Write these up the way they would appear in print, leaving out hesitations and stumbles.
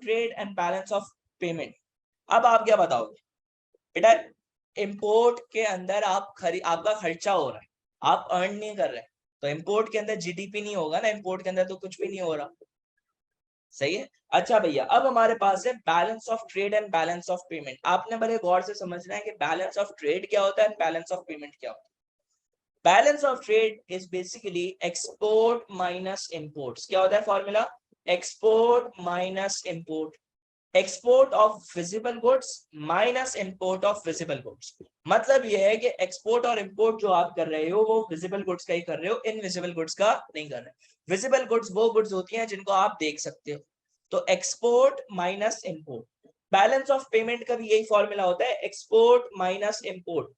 Trade and balance of payment. अब आप क्या बताओगे बेटा, इंपोर्ट के अंदर आपका खर्चा हो रहा है, आप अर्न नहीं कर रहे, तो इंपोर्ट के अंदर जीडीपी नहीं होगा ना, इंपोर्ट के अंदर तो कुछ भी नहीं हो रहा, सही है। अच्छा भैया, अब हमारे पास है balance of trade and balance of payment. आपने बड़े गौर से समझना है कि बैलेंस ऑफ ट्रेड क्या होता है एंड बैलेंस ऑफ पेमेंट क्या होता है। Balance of trade is basically export minus imports. क्या होता है formula? Export minus import, export of visible goods minus import of visible goods. मतलब यह है कि एक्सपोर्ट और इंपोर्ट जो आप कर रहे हो वो विजिबल गुड्स का ही कर रहे हो, इनविजिबल गुड्स का नहीं कर रहे। विजिबल गुड्स वो गुड्स होती हैं जिनको आप देख सकते हो, तो export minus import. Balance of payment का भी यही फॉर्मूला होता है, export minus import,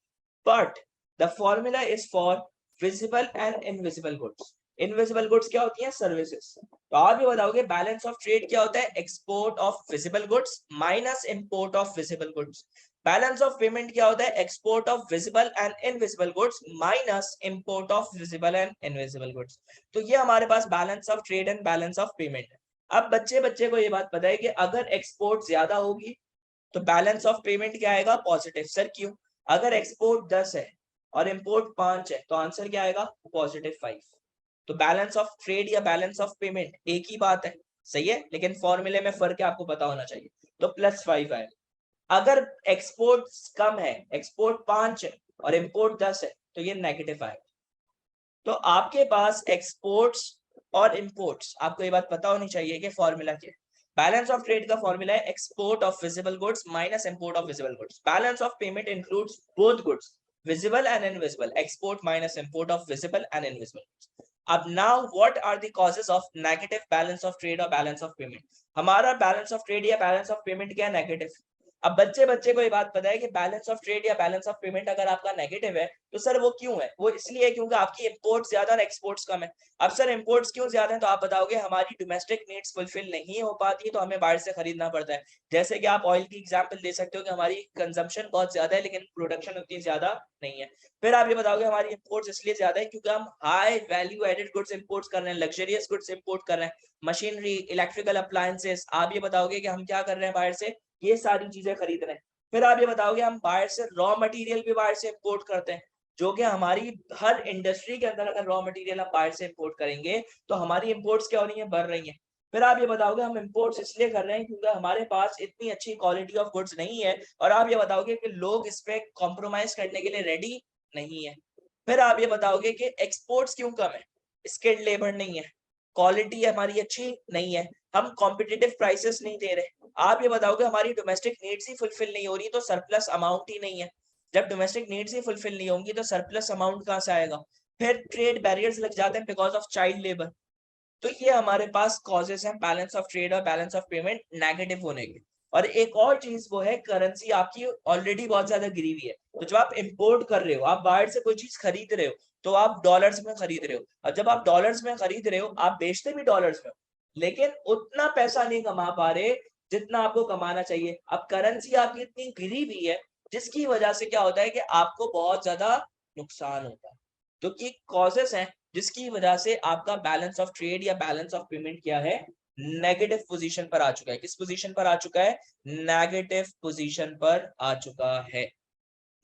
but the formula is for visible and invisible goods. Invisible goods क्या होती हैं? सर्विसेज। तो आप ये बताओगे बैलेंस ऑफ ट्रेड क्या होता है? Export of visible goods minus import of visible goods. Balance of payment क्या होता है? Export of visible and invisible goods minus import of visible and invisible goods. तो ये हमारे पास balance of trade and balance of payment है। अब बच्चे को ये बात पता है कि अगर एक्सपोर्ट ज्यादा होगी तो बैलेंस ऑफ पेमेंट क्या आएगा? पॉजिटिव। सर क्यों? अगर एक्सपोर्ट 10 है और इंपोर्ट 5 है तो आंसर क्या आएगा? पॉजिटिव 5। तो बैलेंस ऑफ ट्रेड या बैलेंस ऑफ पेमेंट एक ही बात है, सही है, लेकिन फॉर्मूले में फर्क है, आपको पता होना चाहिए। तो +5 आएगा। अगर एक्सपोर्ट कम है, एक्सपोर्ट 5 है और इंपोर्ट 10 है तो ये नेगेटिव आएगा। तो आपके पास एक्सपोर्ट्स और इंपोर्ट्स, आपको ये बात पता होनी चाहिए कि फॉर्मूला क्या है। बैलेंस ऑफ ट्रेड का फॉर्मूला है export of visible goods minus import of visible goods. Balance of payment includes both goods, visible and invisible, export minus import of visible and invisible goods. अब now what are the causes of negative balance of trade और balance of payment? हमारा balance of trade या balance of payment क्या है? Negative. अब बच्चे को ये बात पता है कि बैलेंस ऑफ ट्रेड या बैलेंस ऑफ पेमेंट अगर आपका नेगेटिव है तो सर वो क्यों है? वो इसलिए है क्योंकि आपकी इंपोर्ट ज्यादा और एक्सपोर्ट्स कम है। अब सर इंपोर्ट्स क्यों ज्यादा है? तो आप बताओगे हमारी डोमेस्टिक नीड्स फुलफिल नहीं हो पाती तो हमें बाहर से खरीदना पड़ता है। जैसे कि आप ऑयल की एग्जांपल दे सकते हो कि हमारी कंजम्पशन बहुत ज्यादा है लेकिन प्रोडक्शन उतनी ज्यादा नहीं है। फिर आप ये बताओगे हमारी इंपोर्ट्स इसलिए ज्यादा है क्योंकि हम high value added goods import कर रहे हैं, लग्जरियस गुड्स इंपोर्ट कर रहे हैं, मशीनरी, इलेक्ट्रिकल अप्लायंसेस। आप ये बताओगे कि हम क्या कर रहे हैं? बाहर से ये सारी चीजें खरीद रहे हैं। फिर आप ये बताओगे हम बाहर से रॉ मटेरियल भी बाहर से इंपोर्ट करते हैं, जो कि हमारी हर इंडस्ट्री के अंदर अगर रॉ मटेरियल हम बाहर से इंपोर्ट करेंगे तो हमारी इंपोर्ट्स क्या हो रही है? बढ़ रही हैं। फिर आप ये बताओगे हम इंपोर्ट्स इसलिए कर रहे हैं क्योंकि हमारे पास इतनी अच्छी क्वालिटी ऑफ गुड्स नहीं है, और आप ये बताओगे कि लोग इस पे कॉम्प्रोमाइज करने के लिए रेडी नहीं है। फिर आप ये बताओगे कि एक्सपोर्ट्स क्यों कम है? स्किल्ड लेबर नहीं है, क्वालिटी हमारी अच्छी नहीं है, हम कॉम्पिटिटिव प्राइसेस नहीं दे रहे। आप ये बताओगे हमारी डोमेस्टिक नीड्स ही फुलफिल नहीं हो रही तो सरप्लस अमाउंट ही नहीं है। जब डोमेस्टिक नीड्स ही फुलफिल नहीं होंगी तो सरप्लस अमाउंट कहां से आएगा? फिर ट्रेड बैरियर्स लग जाते हैं बिकॉज ऑफ चाइल्ड लेबर। तो ये हमारे पास कॉजेस हैं बैलेंस ऑफ ट्रेड और बैलेंस ऑफ पेमेंट नेगेटिव होने के। और एक और चीज वो है करेंसी आपकी ऑलरेडी बहुत ज्यादा गिरी हुई है। तो जब आप इंपोर्ट कर रहे हो, आप बाहर से कोई चीज खरीद रहे हो तो आप डॉलर्स में खरीद रहे हो, और जब आप डॉलर्स में खरीद रहे हो आप बेचते भी डॉलर्स में हो, लेकिन उतना पैसा नहीं कमा पा रहे जितना आपको कमाना चाहिए। अब करेंसी आपकी इतनी गिरी हुई है जिसकी वजह से क्या होता है कि आपको बहुत ज्यादा नुकसान होता है। तो ये कॉजेस हैं जिसकी वजह से आपका बैलेंस ऑफ ट्रेड या बैलेंस ऑफ पेमेंट क्या है? नेगेटिव पोजीशन पर आ चुका है। किस पोजीशन पर आ चुका है? नेगेटिव पोजीशन पर आ चुका है।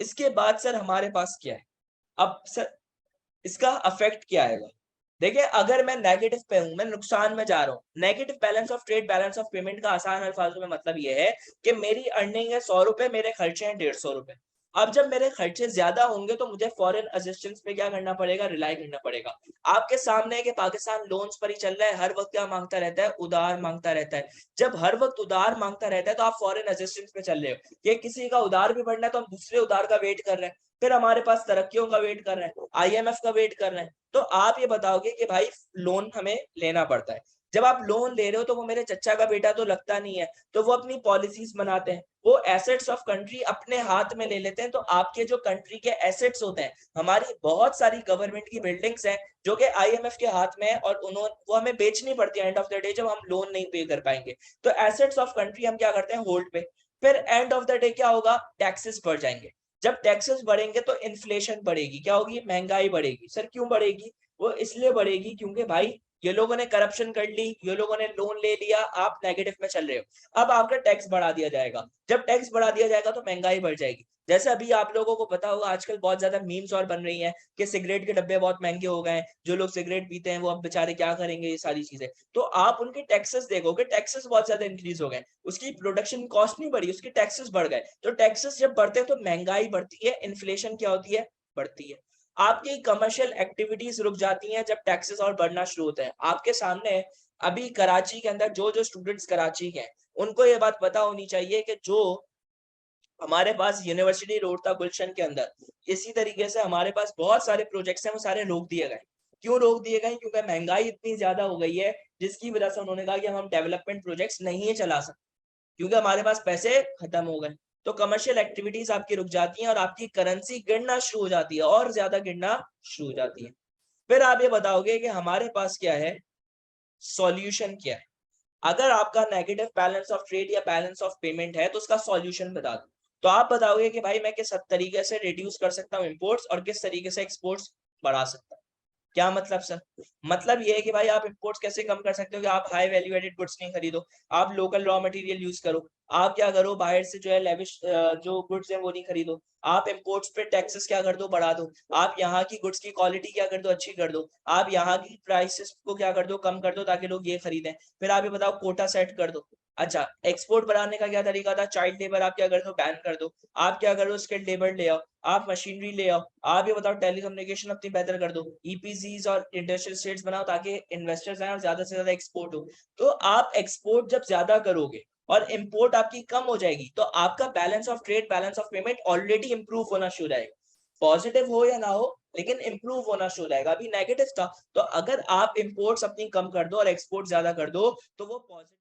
इसके बाद सर हमारे पास क्या है? अब सर इसका अफेक्ट क्या आएगा? देखिए अगर मैं नेगेटिव पे हूं, मैं नुकसान में जा रहा हूं। Negative balance of trade balance of payment का आसान अल्फाजों में मतलब ये है कि मेरी अर्निंग है 100 रुपए, मेरे खर्चे हैं 150 रुपए। अब जब मेरे खर्चे ज्यादा होंगे तो मुझे फॉरेन असिस्टेंस पे क्या करना पड़ेगा? रिलाई करना पड़ेगा। आपके सामने है कि पाकिस्तान लोन्स पर ही चल रहा है, हर वक्त क्या मांगता रहता है? उधार मांगता रहता है। जब हर वक्त उधार मांगता रहता है तो आप फॉरेन असिस्टेंस पे चल रहे हो। ये किसी का उधार भी बढ़ना है तो हम दूसरे उधार का वेट कर रहे हैं, फिर हमारे पास तरक्कियों का वेट कर रहे हैं, आईएमएफ का वेट कर रहे हैं। तो आप ये बताओगे कि भाई लोन हमें लेना पड़ता है। जब आप लोन ले रहे हो तो वो मेरे चचा का बेटा तो लगता नहीं है, तो वो अपनी पॉलिसीज बनाते हैं, वो एसेट्स ऑफ कंट्री अपने हाथ में ले लेते हैं। तो आपके जो कंट्री के एसेट्स होते हैं, हमारी बहुत सारी गवर्नमेंट की बिल्डिंग्स हैं जो कि आईएमएफ के हाथ में है, और उन्होंने वो हमें बेचनी पड़ती है एंड ऑफ द डे जब हम लोन नहीं पे कर पाएंगे। तो एसेट्स ऑफ कंट्री हम क्या करते हैं? होल्ड पे। फिर एंड ऑफ द डे क्या होगा? टैक्सेस बढ़ जाएंगे। जब टैक्सेस बढ़ेंगे तो इन्फ्लेशन बढ़ेगी, क्या होगी? महंगाई बढ़ेगी। सर क्यों बढ़ेगी? वो इसलिए बढ़ेगी क्योंकि भाई ये लोगों ने करप्शन कर ली, ये लोगों ने लोन ले लिया, आप नेगेटिव में चल रहे हो। अब आपका टैक्स बढ़ा दिया जाएगा, जब टैक्स बढ़ा दिया जाएगा तो महंगाई बढ़ जाएगी। जैसे अभी आप लोगों को पता होगा आजकल बहुत ज्यादा मीम्स और बन रही हैं कि सिगरेट के डब्बे बहुत महंगे हो गए हैं, जो लोग सिगरेट पीते हैं वो अब बेचारे क्या करेंगे, ये सारी चीजें। तो आप उनके टैक्सेस देखोगे, टैक्सेस बहुत ज्यादा इंक्रीज हो गए, उसकी प्रोडक्शन कॉस्ट नहीं बढ़ी, उसके टैक्सेस बढ़ गए। तो टैक्सेस जब बढ़ते हैं तो महंगाई बढ़ती है, इन्फ्लेशन क्या होती है, बढ़ती है। आपकी कमर्शियल एक्टिविटीज रुक जाती हैं जब टैक्सेस और बढ़ना शुरू होते हैं। आपके सामने अभी कराची के अंदर जो जो स्टूडेंट्स कराची के हैं, उनको ये बात पता होनी चाहिए कि जो हमारे पास यूनिवर्सिटी रोड था गुलशन के अंदर, इसी तरीके से हमारे पास बहुत सारे प्रोजेक्ट्स हैं, वो सारे रोक दिए गए। क्यों रोक दिए गए? क्योंकि महंगाई इतनी ज्यादा हो गई है, जिसकी वजह से उन्होंने कहा कि हम डेवलपमेंट प्रोजेक्ट्स नहीं चला सकते, क्योंकि हमारे पास पैसे खत्म हो गए। तो कमर्शियल एक्टिविटीज आपकी रुक जाती हैं और आपकी करेंसी गिरना शुरू हो जाती है, और ज्यादा गिरना शुरू हो जाती है। फिर आप ये बताओगे कि हमारे पास क्या है, सॉल्यूशन क्या है। अगर आपका नेगेटिव बैलेंस ऑफ ट्रेड या बैलेंस ऑफ पेमेंट है तो उसका सॉल्यूशन बता दो। तो आप बताओगे कि भाई मैं किस तरीके से रिड्यूस कर सकता हूँ इंपोर्ट्स और किस तरीके से एक्सपोर्ट्स बढ़ा सकता हूँ। क्या मतलब सर? मतलब ये है कि भाई आप इंपोर्ट्स कैसे कम कर सकते हो कि आप हाई वैल्यू एडेड गुड्स नहीं खरीदो, आप लोकल रॉ मटेरियल यूज करो। आप क्या करो, बाहर से जो है लेविश जो गुड्स है वो नहीं खरीदो। आप इंपोर्ट्स पे टैक्सेस क्या कर दो, बढ़ा दो। आप यहाँ की गुड्स की क्वालिटी क्या कर दो, अच्छी कर दो। आप यहाँ की प्राइसेस को क्या कर दो, कम कर दो, ताकि लोग ये खरीदें। फिर आप ये बताओ, कोटा सेट कर दो। अच्छा, एक्सपोर्ट बढ़ाने का क्या तरीका था? चाइल्ड लेबर आप क्या कर दो, बैन कर दो। आप क्या करो, स्किल्ड लेबर ले आओ, आप मशीनरी ले आओ। आप ये बताओ, टेलीकम्युनिकेशन अपनी बेहतर कर दो, ईपीसीज और इंडस्ट्रियल स्टेट्स बनाओ ताकि इन्वेस्टर्स आए और ज्यादा से ज्यादा एक्सपोर्ट हो। तो आप एक्सपोर्ट जब ज्यादा करोगे और इंपोर्ट आपकी कम हो जाएगी, तो आपका balance of trade, balance of payment already improve होना शुरू हो जाएगा। पॉजिटिव हो या ना हो, लेकिन इंप्रूव होना शुरू हो जाएगा। अभी नेगेटिव था, तो अगर आप इंपोर्ट्स अपनी कम कर दो और एक्सपोर्ट ज्यादा कर दो, तो वो पॉजिटिव